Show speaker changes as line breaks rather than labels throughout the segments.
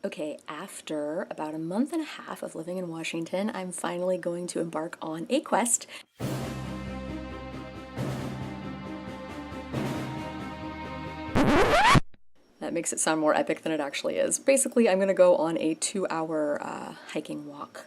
Okay, after about a month and a half of living in Washington, I'm finally going to embark on a quest. That makes it sound more epic than it actually is. Basically, I'm gonna go on a 2-hour hiking walk.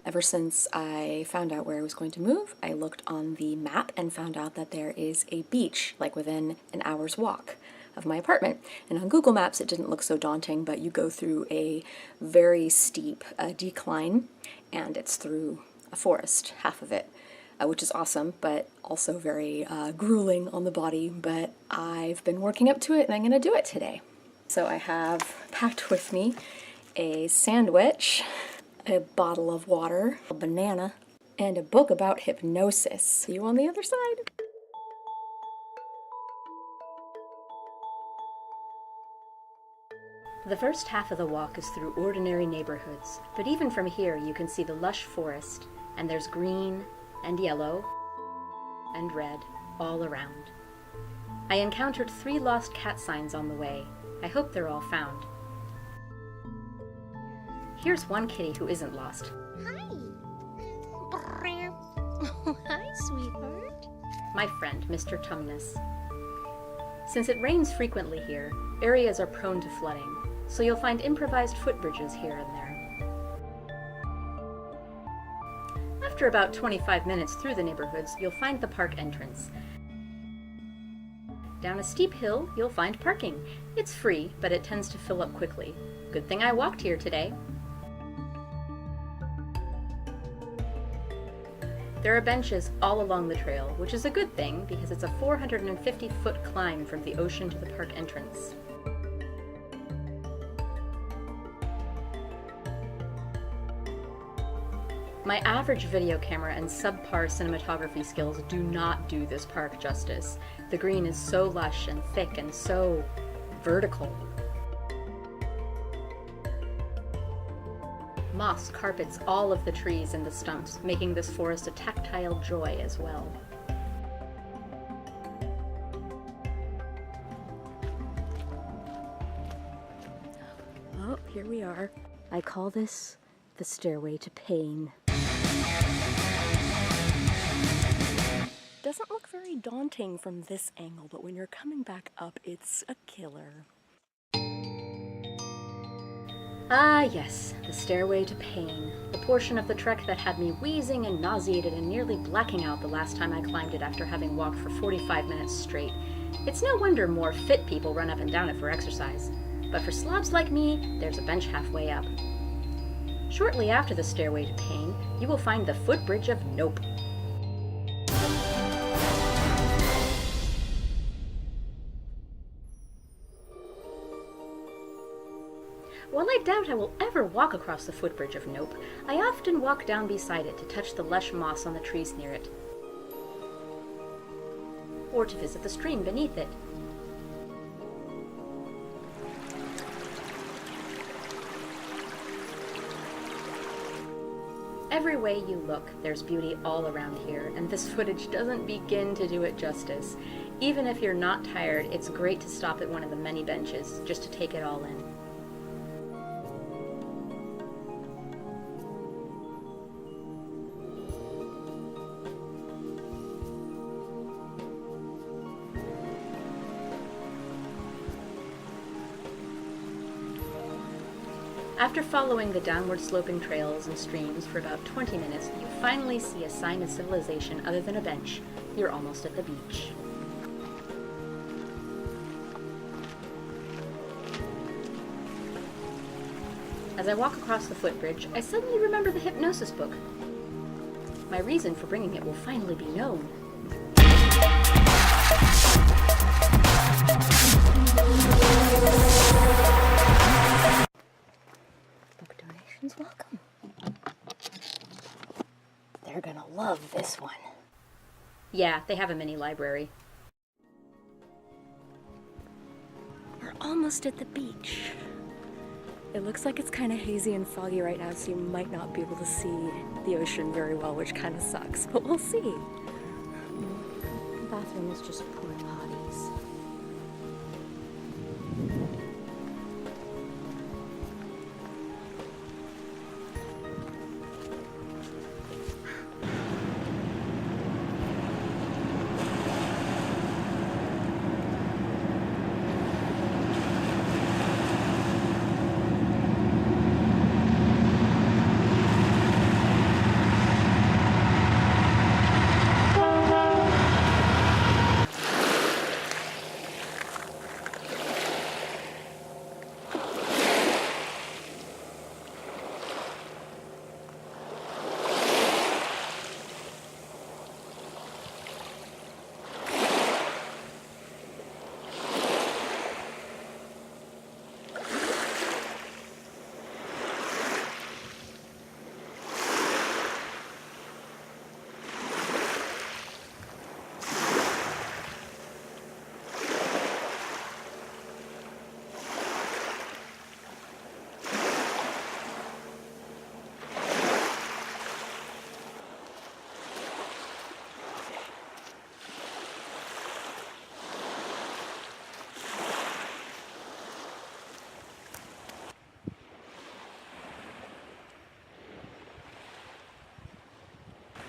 Ever since I found out where I was going to move, I looked on the map and found out that there is a beach, like within an hour's walk of my apartment. And on Google Maps, it didn't look so daunting, but you go through a very steep decline, and it's through a forest, half of it, which is awesome, but also very grueling on the body. But I've been working up to it, and I'm gonna do it today. So I have packed with me a sandwich, a bottle of water, a banana, and a book about hypnosis. See you on the other side. The first half of the walk is through ordinary neighborhoods, but even from here you can see the lush forest, and there's green and yellow and red all around. I encountered 3 lost cat signs on the way. I hope they're all found. Here's one kitty who isn't lost.
Hi. Oh, hi, sweetheart.
My friend, Mr. Tumnus. Since it rains frequently here, areas are prone to flooding, so you'll find improvised footbridges here and there. After about 25 minutes through the neighborhoods, you'll find the park entrance. Down a steep hill, you'll find parking. It's free, but it tends to fill up quickly. Good thing I walked here today. There are benches all along the trail, which is a good thing because it's a 450-foot climb from the ocean to the park entrance. My average video camera and subpar cinematography skills do not do this park justice. The green is so lush and thick and so vertical. Moss carpets all of the trees and the stumps, making this forest a tactile joy as well. Oh, here we are. I call this the Stairway to Pain. Doesn't look very daunting from this angle, but when you're coming back up, it's a killer. Ah yes, the Stairway to Pain, the portion of the trek that had me wheezing and nauseated and nearly blacking out the last time I climbed it after having walked for 45 minutes straight. It's no wonder more fit people run up and down it for exercise. But for slobs like me, there's a bench halfway up. Shortly after the Stairway to Pain, you will find the footbridge of Nope. While I doubt I will ever walk across the footbridge of Nope, I often walk down beside it to touch the lush moss on the trees near it, or to visit the stream beneath it. Every way you look, there's beauty all around here, and this footage doesn't begin to do it justice. Even if you're not tired, it's great to stop at one of the many benches just to take it all in. After following the downward sloping trails and streams for about 20 minutes, you finally see a sign of civilization other than a bench. You're almost at the beach. As I walk across the footbridge, I suddenly remember the hypnosis book. My reason for bringing it will finally be known. Welcome. They're gonna love this one. Yeah, they have a mini library. We're almost at the beach. It looks like it's kind of hazy and foggy right now, so you might not be able to see the ocean very well, which kind of sucks, but we'll see. The bathroom is just poor potties.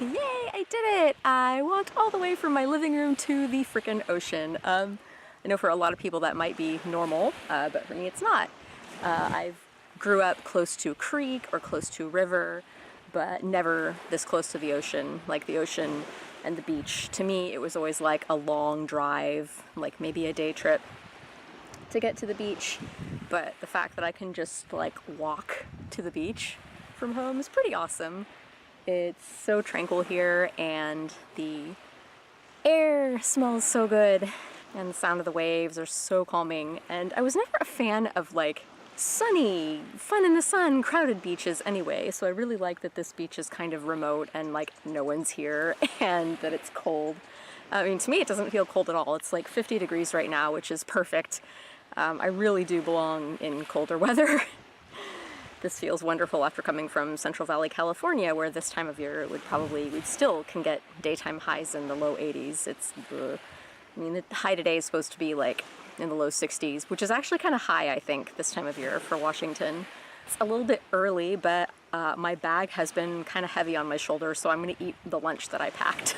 Yay, I did it! I walked all the way from my living room to the frickin' ocean. I know for a lot of people that might be normal, but for me it's not. I grew up close to a creek or close to a river, but never this close to the ocean. Like the ocean and the beach, to me it was always like a long drive, like maybe a day trip to get to the beach. But the fact that I can just like walk to the beach from home is pretty awesome. It's so tranquil here, and the air smells so good, and the sound of the waves are so calming. And I was never a fan of like sunny, fun in the sun, crowded beaches anyway, so I really like that this beach is kind of remote and like no one's here and that it's cold. I mean, to me it doesn't feel cold at all. It's like 50 degrees right now, which is perfect. I really do belong in colder weather. This feels wonderful after coming from Central Valley, California, where this time of year we still can get daytime highs in the low 80s. I mean, the high today is supposed to be like in the low 60s, which is actually kind of high, I think, this time of year for Washington. It's a little bit early, but my bag has been kind of heavy on my shoulder, so I'm gonna eat the lunch that I packed.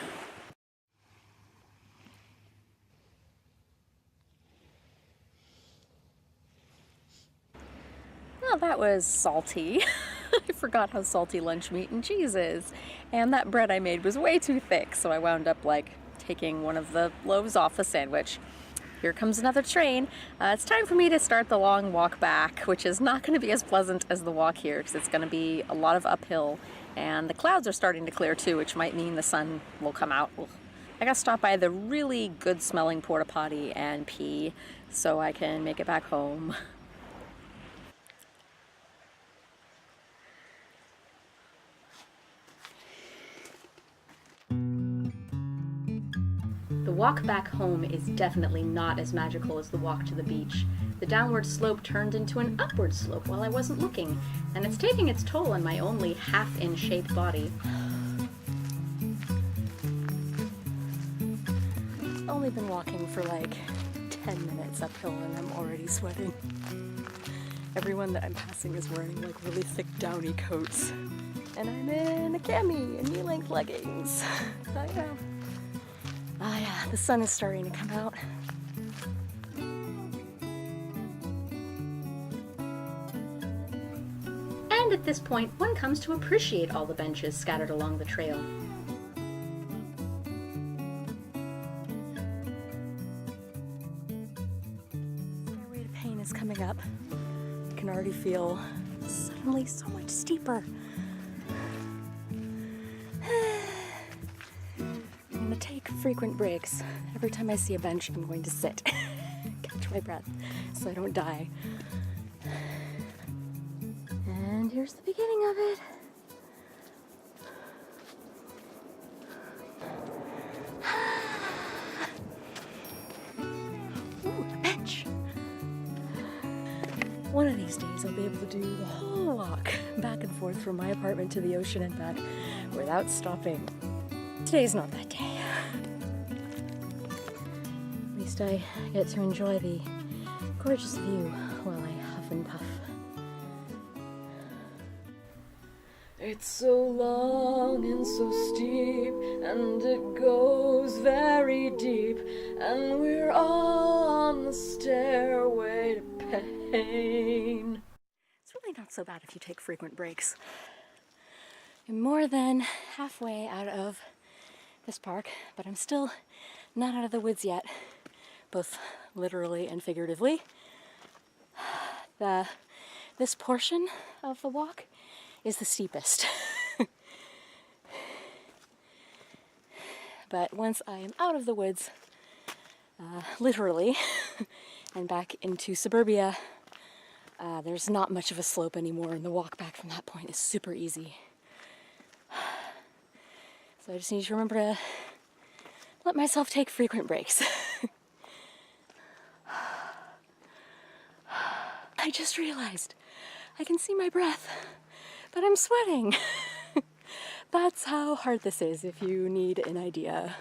Well, that was salty. I forgot how salty lunch meat and cheese is. And that bread I made was way too thick, so I wound up like taking one of the loaves off the sandwich. Here comes another train. It's time for me to start the long walk back, which is not going to be as pleasant as the walk here because it's going to be a lot of uphill, and the clouds are starting to clear too, which might mean the sun will come out. I gotta stop by the really good smelling porta potty and pee so I can make it back home. The walk back home is definitely not as magical as the walk to the beach. The downward slope turned into an upward slope while I wasn't looking, and it's taking its toll on my only half-in-shape body. I've only been walking for like 10 minutes uphill and I'm already sweating. Everyone that I'm passing is wearing like really thick downy coats, and I'm in a cami and knee-length leggings. I know. Ah yeah, the sun is starting to come out. And at this point, one comes to appreciate all the benches scattered along the trail. Stairway to Pain is coming up. I can already feel suddenly so much steeper. I'm gonna take frequent breaks. Every time I see a bench, I'm going to sit, catch my breath, so I don't die. And here's the beginning of it. Ooh, a bench. One of these days, I'll be able to do the whole walk back and forth from my apartment to the ocean and back without stopping. Today's not that day. At least I get to enjoy the gorgeous view while I huff and puff. It's so long and so steep, and it goes very deep, and we're all on the stairway to pain. It's really not so bad if you take frequent breaks. I'm more than halfway out of this park, but I'm still not out of the woods yet, both literally and figuratively. This portion of the walk is the steepest. But once I am out of the woods, literally, and back into suburbia, there's not much of a slope anymore, and the walk back from that point is super easy. So I just need to remember to let myself take frequent breaks. I just realized I can see my breath, but I'm sweating. That's how hard this is, if you need an idea.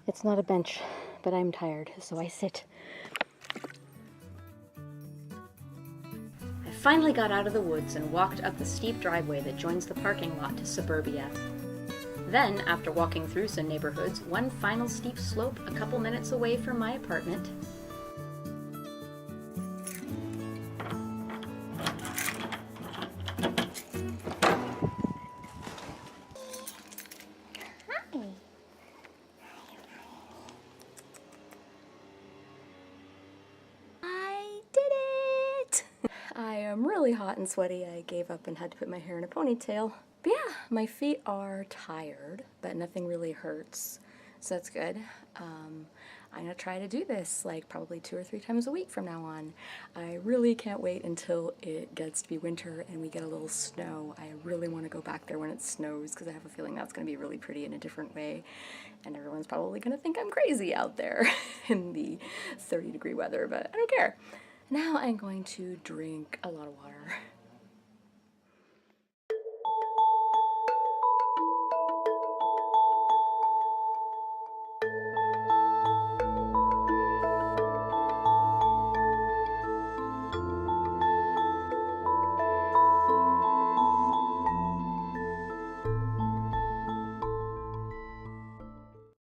It's not a bench, but I'm tired, so I sit. I finally got out of the woods and walked up the steep driveway that joins the parking lot to suburbia. Then, after walking through some neighborhoods, one final steep slope a couple minutes away from my apartment, I did it! I am really hot and sweaty. I gave up and had to put my hair in a ponytail. But yeah, my feet are tired, but nothing really hurts, so that's good. I'm gonna try to do this like probably 2 or 3 times a week from now on. I really can't wait until it gets to be winter and we get a little snow. I really want to go back there when it snows because I have a feeling that's gonna be really pretty in a different way, and everyone's probably gonna think I'm crazy out there in the 30-degree weather, but I don't care. Now I'm going to drink a lot of water.